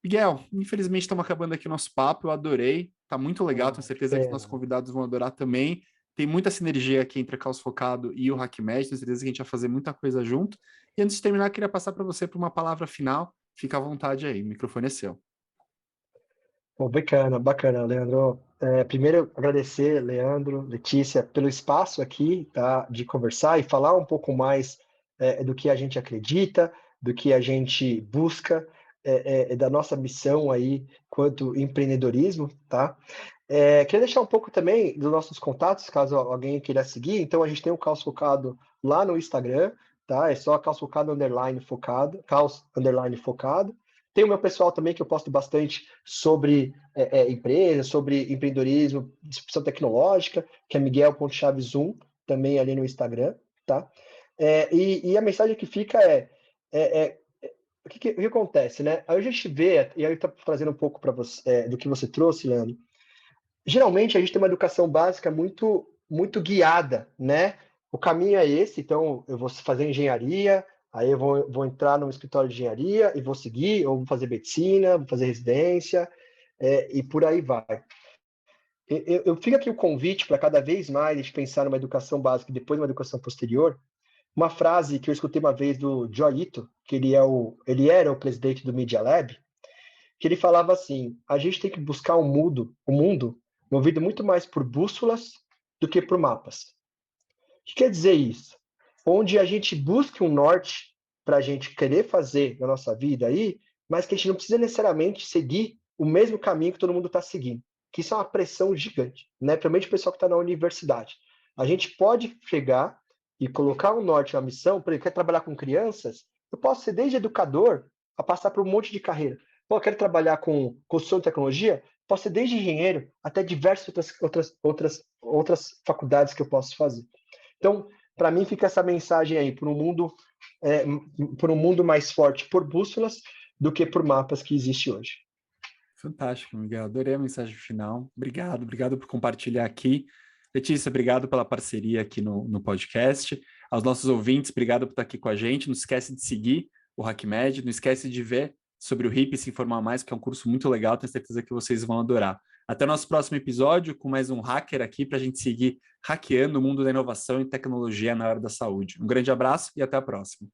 Miguel, infelizmente estamos acabando aqui o nosso papo, eu adorei, tá muito legal, tenho certeza que os nossos convidados vão adorar também. Tem muita sinergia aqui entre a Caos Focado e o HackMatch, tenho certeza que a gente vai fazer muita coisa junto. E antes de terminar, eu queria passar para você por uma palavra final. Fica à vontade aí, o microfone é seu. Bom, bacana, Leandro. Primeiro, agradecer, Leandro, Letícia, pelo espaço aqui, tá, de conversar e falar um pouco mais do que a gente acredita, do que a gente busca, da nossa missão aí quanto empreendedorismo, tá? Queria deixar um pouco também dos nossos contatos, caso alguém queira seguir. Então, a gente tem o Caos Focado lá no Instagram, tá? É só Caos Focado _focado, Caos _focado. Tem o meu pessoal também, que eu posto bastante sobre empresa, sobre empreendedorismo, disrupção tecnológica, que é Miguel.Chaves1, também ali no Instagram, tá? E a mensagem que fica o que acontece, né? Aí a gente vê, e aí eu estou trazendo um pouco para você do que você trouxe, Leandro. Geralmente a gente tem uma educação básica muito, muito guiada, né? O caminho é esse, então eu vou fazer engenharia, aí eu vou entrar no escritório de engenharia e vou seguir, ou vou fazer medicina, vou fazer residência, e por aí vai. Eu fico aqui o convite para cada vez mais a gente pensar numa educação básica e depois uma educação posterior. Uma frase que eu escutei uma vez do Joy Ito, que ele era o presidente do Media Lab, que ele falava assim: a gente tem que buscar o mundo movido muito mais por bússolas do que por mapas. O que quer dizer isso? Onde a gente busque um norte para a gente querer fazer na nossa vida aí, mas que a gente não precisa necessariamente seguir o mesmo caminho que todo mundo está seguindo. Que isso é uma pressão gigante, né? Principalmente o pessoal que está na universidade. A gente pode chegar e colocar um norte, uma missão. Por exemplo, quer trabalhar com crianças? Eu posso ser desde educador a passar por um monte de carreira. Pô, eu quero trabalhar com construção de tecnologia? Posso ser desde engenheiro até diversas outras faculdades que eu posso fazer. Então, para mim, fica essa mensagem aí, por um mundo mais forte por bússolas do que por mapas que existe hoje. Fantástico, Miguel. Adorei a mensagem final. Obrigado por compartilhar aqui. Letícia, obrigado pela parceria aqui no podcast. Aos nossos ouvintes, obrigado por estar aqui com a gente. Não esquece de seguir o HackMed, não esquece de ver sobre o HIP e se informar mais, que é um curso muito legal, tenho certeza que vocês vão adorar. Até o nosso próximo episódio, com mais um hacker aqui, para a gente seguir hackeando o mundo da inovação e tecnologia na área da saúde. Um grande abraço e até a próxima.